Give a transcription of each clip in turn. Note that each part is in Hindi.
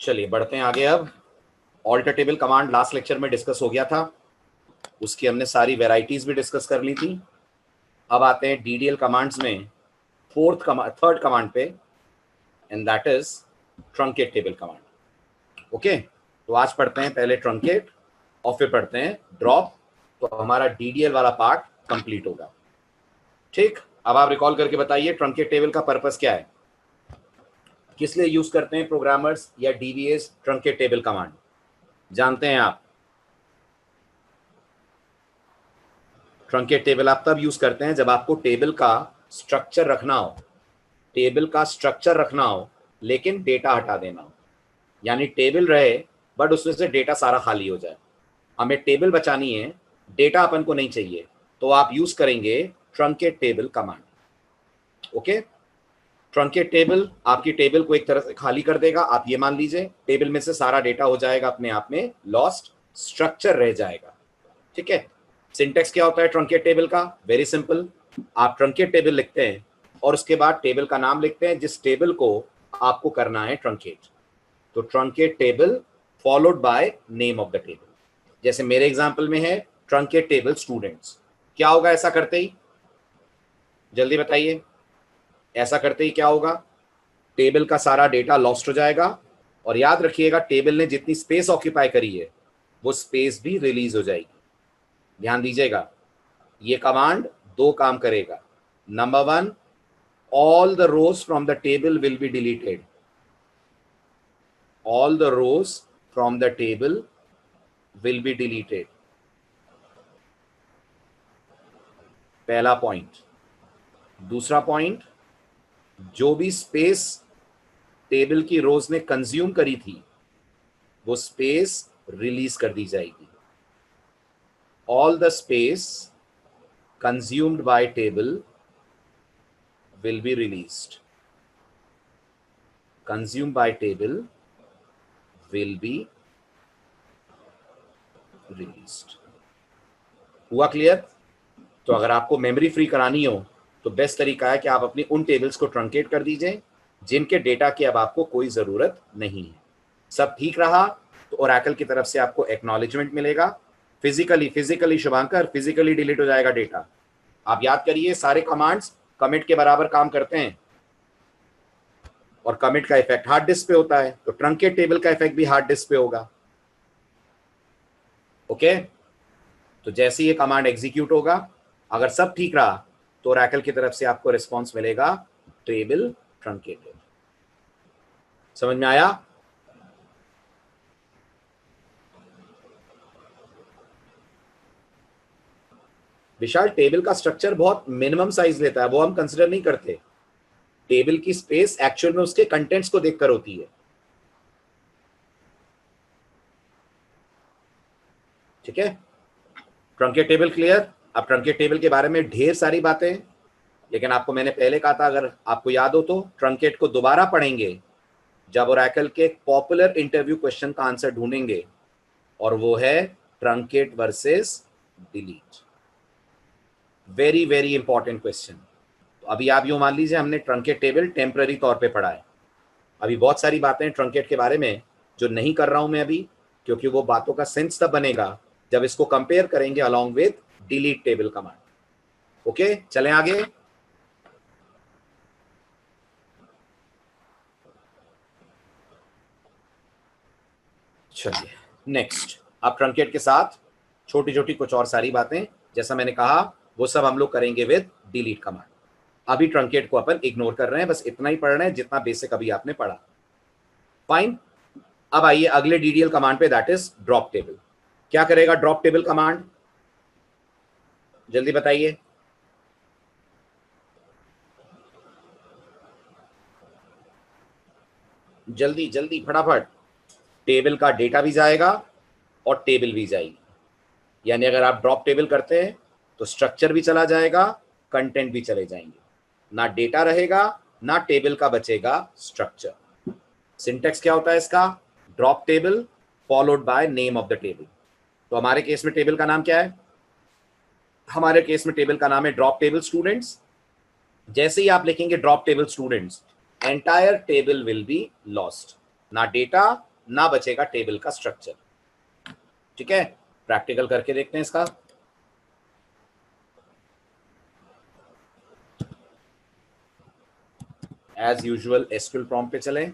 चलिए बढ़ते हैं आगे। अब alter table command last lecture में डिस्कस हो गया था, उसकी हमने सारी वेराइटीज भी डिस्कस कर ली थी। अब आते हैं डीडीएल कमांड्स में थर्ड कमांड पे, and that is truncate table command. Okay, तो आज पढ़ते हैं पहले ट्रंकेट और फिर पढ़ते हैं ड्रॉप, तो हमारा डीडीएल वाला पार्ट कंप्लीट होगा। ठीक, अब आप रिकॉल करके बताइए ट्रंकेट टेबल का पर्पस क्या है, किस लिए यूज करते हैं प्रोग्रामर्स या डीबीएस ट्रंकेट टेबल कमांड, जानते हैं आप? ट्रंकेट टेबल आप तब यूज करते हैं जब आपको टेबल का स्ट्रक्चर रखना हो, टेबल का स्ट्रक्चर रखना हो लेकिन डेटा हटा देना हो, यानी टेबल रहे बट उसमें से डेटा सारा खाली हो जाए। हमें टेबल बचानी है, डेटा अपन को नहीं चाहिए, तो आप यूज करेंगे truncate table command. Okay, truncate table आपकी टेबल को एक तरह से खाली कर देगा। आप ये मान लीजिए टेबल में से सारा डेटा हो जाएगा अपने आप में लॉस्ट, स्ट्रक्चर रह जाएगा। ठीक है, सिंटेक्स क्या होता है ट्रंकेट टेबल का? वेरी सिंपल, आप ट्रंकेट टेबल लिखते हैं और उसके बाद टेबल का नाम लिखते हैं जिस टेबल को आपको करना है ट्रंकेट। तो truncate table followed by name of the table. जैसे मेरे एग्जांपल में है ट्रंकेट टेबल स्टूडेंट्स। क्या होगा ऐसा करते ही? जल्दी बताइए, ऐसा करते ही क्या होगा? टेबल का सारा डेटा लॉस्ट हो जाएगा, और याद रखिएगा टेबल ने जितनी स्पेस ऑक्यूपाई करी है वो स्पेस भी रिलीज हो जाएगी। ध्यान दीजिएगा, ये कमांड दो काम करेगा। Number one, all the rows from the table will be deleted. All the rows from the table will be deleted, पहला पॉइंट। दूसरा पॉइंट, जो भी स्पेस टेबल की रोज ने कंज्यूम करी थी वो स्पेस रिलीज कर दी जाएगी। All the space consumed by table will be released. Consumed by table will be released. हुआ क्लियर? तो अगर आपको मेमोरी फ्री करानी हो तो बेस्ट तरीका है कि आप अपनी उन टेबल्स को ट्रंकेट कर दीजिए जिनके डेटा की अब आपको कोई जरूरत नहीं है। सब ठीक रहा तो ओरेकल की तरफ से आपको एक्नॉलेजमेंट मिलेगा। फिजिकली शुभांकर, फिजिकली डिलीट हो जाएगा डेटा। आप याद करिए सारे कमांड्स कमिट के बराबर काम करते हैं, और कमिट का इफेक्ट हार्ड डिस्क पे होता है, तो ट्रंकेट टेबल का इफेक्ट भी हार्ड डिस्क पे होगा। ओके, तो जैसे ये कमांड एग्जीक्यूट होगा, अगर सब ठीक रहा तो ओरेकल की तरफ से आपको रिस्पॉन्स मिलेगा टेबल ट्रंकेटेड। समझ में आया? विशाल, टेबल का स्ट्रक्चर बहुत मिनिमम साइज लेता है, वो हम कंसिडर नहीं करते। टेबल की स्पेस एक्चुअल में उसके कंटेंट्स को देखकर होती है। ठीक है, ट्रंकेट टेबल क्लियर? अब ट्रंकेट टेबल के बारे में ढेर सारी बातें, लेकिन आपको मैंने पहले कहा था, अगर आपको याद हो तो ट्रंकेट को दोबारा पढ़ेंगे जब ओरेकल के पॉपुलर इंटरव्यू क्वेश्चन का आंसर ढूंढेंगे, और वो है truncate versus delete. Very very important question. तो अभी आप यूं मान लीजिए हमने ट्रंकेट टेबल टेम्पररी तौर पे पढ़ा है, अभी बहुत सारी बातें ट्रंकेट के बारे में जो नहीं कर रहा हूं मैं अभी, क्योंकि वो बातों का सेंस तब बनेगा जब इसको कंपेयर करेंगे along with delete table command. Okay, चलें आगे। चलिए नेक्स्ट, अब ट्रंकेट के साथ छोटी छोटी कुछ और सारी बातें, जैसा मैंने कहा वो सब हम लोग करेंगे विद डिलीट कमांड। अभी ट्रंकेट को अपन इग्नोर कर रहे हैं, बस इतना ही पढ़ रहे हैं जितना बेसिक अभी आपने पढ़ा। फाइन, अब आइए अगले डीडीएल कमांड पे, दैट इज ड्रॉप टेबल। क्या करेगा ड्रॉप टेबल कमांड? जल्दी बताइए। जल्दी जल्दी फटाफट। टेबल का डेटा भी जाएगा और टेबल भी जाएगी, यानी अगर आप ड्रॉप टेबल करते हैं तो स्ट्रक्चर भी चला जाएगा, कंटेंट भी चले जाएंगे, ना डेटा रहेगा ना टेबल का बचेगा स्ट्रक्चर। सिंटेक्स क्या होता है इसका? Drop table followed by name of the table. तो हमारे केस में टेबल का नाम क्या है? हमारे केस में टेबल का नाम है ड्रॉप टेबल स्टूडेंट्स। जैसे ही आप लिखेंगे drop table students, entire table will be lost, ना डेटा ना बचेगा टेबल का स्ट्रक्चर। ठीक है, प्रैक्टिकल करके देखते हैं इसका। एज यूजुअल एसक्यूएल प्रॉम्प्ट पे चलें।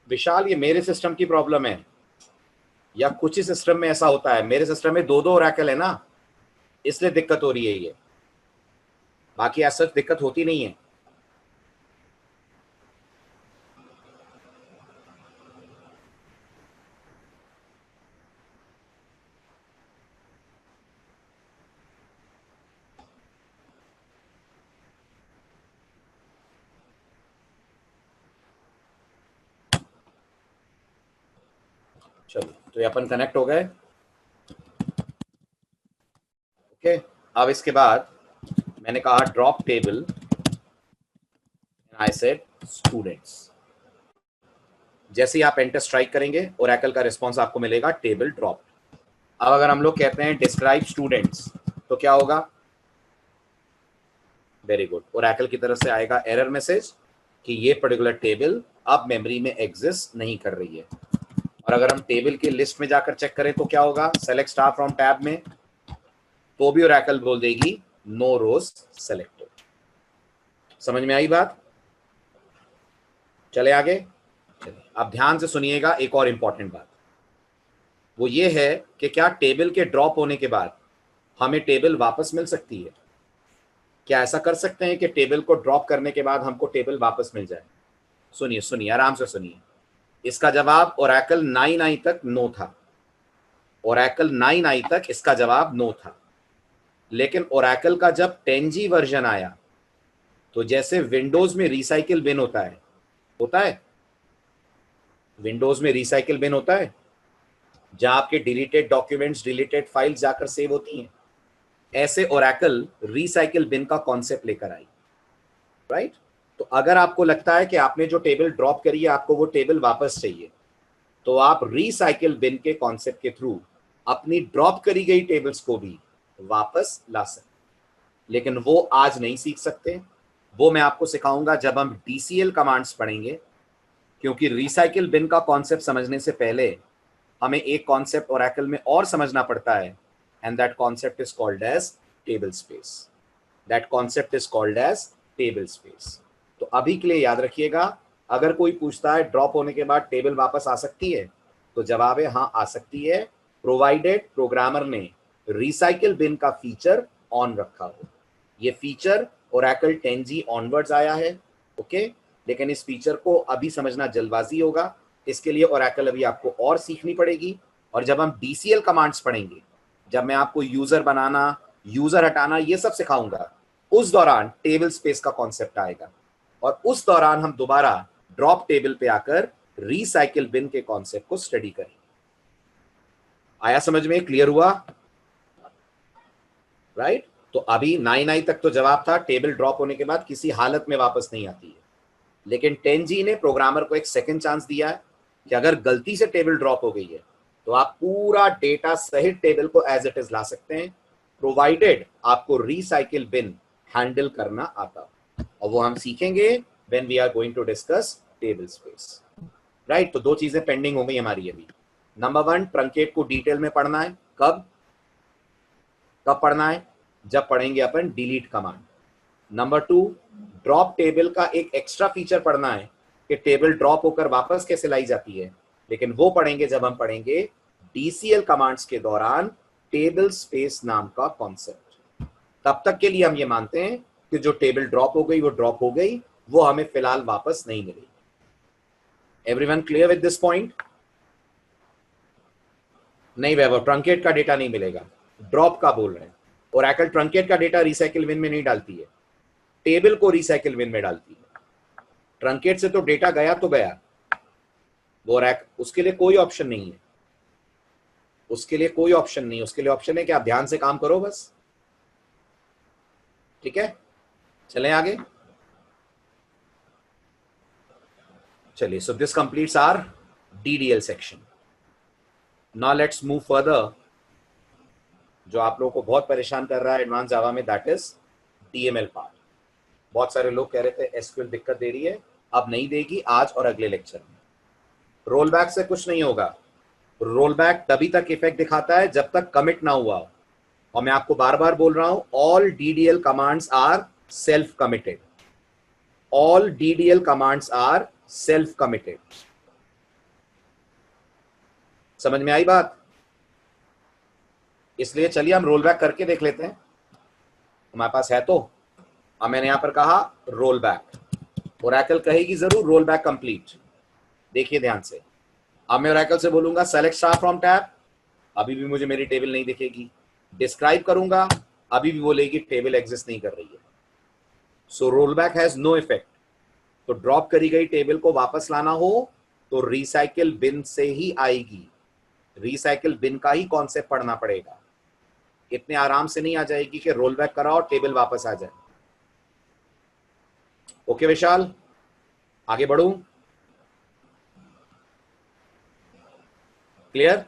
विशाल, ये मेरे सिस्टम की प्रॉब्लम है या कुछ ही सिस्टम में ऐसा होता है? मेरे सिस्टम में दो दो ओरेकल है ना, इसलिए दिक्कत हो रही है ये, बाकी ऐसा दिक्कत होती नहीं है। चलो, तो ये अपन कनेक्ट हो गए। ओके, अब इसके बाद मैंने कहा drop table, I said students. जैसे ही आप एंटर स्ट्राइक करेंगे ओरेकल का रिस्पॉन्स आपको मिलेगा टेबल ड्रॉप। अब अगर हम लोग कहते हैं डिस्क्राइब स्टूडेंट्स तो क्या होगा? वेरी गुड, ओरेकल की तरफ से आएगा एरर मैसेज कि ये पर्टिकुलर टेबल अब मेमोरी में एग्जिस्ट नहीं कर रही है। और अगर हम टेबल की लिस्ट में जाकर चेक करें तो क्या होगा? सेलेक्ट स्टार फ्रॉम टैब में, तो भी ओरेकल बोल देगी नो रोज सेलेक्टेड। समझ में आई बात? चले आगे। चलिए अब ध्यान से सुनिएगा, एक और इंपॉर्टेंट बात वो ये है कि क्या टेबल के ड्रॉप होने के बाद हमें टेबल वापस मिल सकती है? क्या ऐसा कर सकते हैं कि टेबल को ड्रॉप करने के बाद हमको टेबल वापस मिल जाए? सुनिए सुनिए, आराम से सुनिए। इसका जवाब ओरेकल 9i तक नो था। ओरेकल 9i तक इसका जवाब नो था। लेकिन ओरेकल का जब 10G वर्जन आया तो जैसे विंडोज में रिसाइकिल बिन होता है विंडोज में रिसाइकिल बिन होता है जहां आपके डिलीटेड डॉक्यूमेंट्स, डिलीटेड फाइल्स जाकर सेव होती हैं, ऐसे ओरेकल रिसाइकिल बिन का कॉन्सेप्ट लेकर आई। राइट? तो अगर आपको लगता है कि आपने जो टेबल ड्रॉप करी है आपको वो टेबल वापस चाहिए, तो आप रिसाइकिल बिन के कॉन्सेप्ट के थ्रू अपनी ड्रॉप करी गई टेबल्स को भी वापस ला सकते। लेकिन वो आज नहीं सीख सकते, वो मैं आपको सिखाऊंगा जब हम डीसीएल कमांड्स पढ़ेंगे। क्योंकि रिसाइकिल बिन का कॉन्सेप्ट समझने से पहले हमें एक कॉन्सेप्ट ओरेकल में और समझना पड़ता है, and that concept is called as table space. That concept is called as table space. तो अभी के लिए याद रखिएगा, अगर कोई पूछता है ड्रॉप होने के बाद टेबल वापस आ सकती है, तो जवाब है हाँ आ सकती है, प्रोवाइडेड प्रोग्रामर ने रिसाइकिल बिन का फीचर ऑन रखा हो। ये फीचर ओरेकल 10G ऑनवर्ड्स आया है। ओके, लेकिन इस फीचर को अभी समझना जल्दबाजी होगा, इसके लिए ओरेकल अभी आपको और सीखनी पड़ेगी। और जब हम डीसीएल कमांड्स पढ़ेंगे, जब मैं आपको यूजर बनाना, यूजर हटाना, ये सब सिखाऊंगा, उस दौरान टेबल स्पेस का कॉन्सेप्ट आएगा और उस दौरान हम दोबारा ड्रॉप टेबल पे आकर रिसाइकिल बिन के कॉन्सेप्ट को स्टडी करेंगे। आया समझ में? क्लियर हुआ? राइट? तो अभी 9i तक तो जवाब था टेबल ड्रॉप होने के बाद किसी हालत में वापस नहीं आती है। लेकिन 10G ने प्रोग्रामर को एक सेकंड चांस दिया है कि अगर गलती से टेबल ड्रॉप हो गई है तो आप पूरा डेटा सहित टेबल को एज इट इज ला सकते हैं, प्रोवाइडेड आपको रिसाइकिल बिन हैंडल करना आता हो। और वो हम सीखेंगे when we are going to discuss table space. Right? तो दो चीजें पेंडिंग हो गई हमारी अभी। नंबर 1, ट्रंकेट को डिटेल में पढ़ना है। कब पढ़ना है? जब पढ़ेंगे अपन delete command. Number 2, drop table का एक एक्स्ट्रा फीचर पढ़ना है कि टेबल ड्रॉप होकर वापस कैसे लाई जाती है, लेकिन वो पढ़ेंगे जब हम पढ़ेंगे DCL कमांड्स के दौरान टेबल स्पेस नाम का कॉन्सेप्ट। तब तक के लिए हम ये मानते हैं कि जो टेबल ड्रॉप हो गई वो ड्रॉप हो गई, वो हमें फिलहाल वापस नहीं मिलेगी। Everyone clear with this point? नहीं वैभव, ट्रंकेट का डेटा नहीं मिलेगा, ड्रॉप का बोल रहे हैं। ओरेकल ट्रंकेट का डेटा रिसाइकिल बिन में नहीं डालती है, टेबल को रिसाइकिल बिन में डालती है। ट्रंकेट से तो डेटा गया तो गया, वो उसके लिए कोई ऑप्शन नहीं है, उसके लिए कोई ऑप्शन नहीं। उसके लिए ऑप्शन है कि आप ध्यान से काम करो बस। ठीक है, चलें आगे। चलिए, so this completes our DDL section. Now let's move further. जो आप लोगों को बहुत परेशान कर रहा है एडवांस जावा में, दैट इज DML पार्ट। बहुत सारे लोग कह रहे थे SQL दिक्कत दे रही है, अब नहीं देगी आज और अगले लेक्चर में। रोल बैक से कुछ नहीं होगा। रोल बैक तभी तक इफेक्ट दिखाता है जब तक कमिट ना हुआ हो। और मैं आपको बार बार बोल रहा हूं, all DDL commands are self committed. All DDL commands are self committed. समझ में आई बात? इसलिए चलिए हम रोल बैक करके देख लेते हैं, हमारे पास है तो। अब मैंने यहां पर कहा रोल बैक, ओरेकल कहेगी जरूर रोल बैक कंप्लीट। देखिए ध्यान से, अब मैं ओरेकल से बोलूंगा सेलेक्ट स्टार फ्रॉम टैब, अभी भी मुझे मेरी टेबल नहीं दिखेगी। डिस्क्राइब करूंगा, अभी भी बोलेगी टेबल एग्जिस्ट नहीं कर रही है। So roll back has no effect. तो ड्रॉप करी गई टेबल को वापस लाना हो तो रिसाइकिल बिन से ही आएगी, रिसाइकिल बिन का ही कॉन्सेप्ट पढ़ना पड़ेगा। इतने आराम से नहीं आ जाएगी कि रोल बैक कराओ टेबल वापस आ जाए। ओके विशाल, आगे बढ़ूं? क्लियर?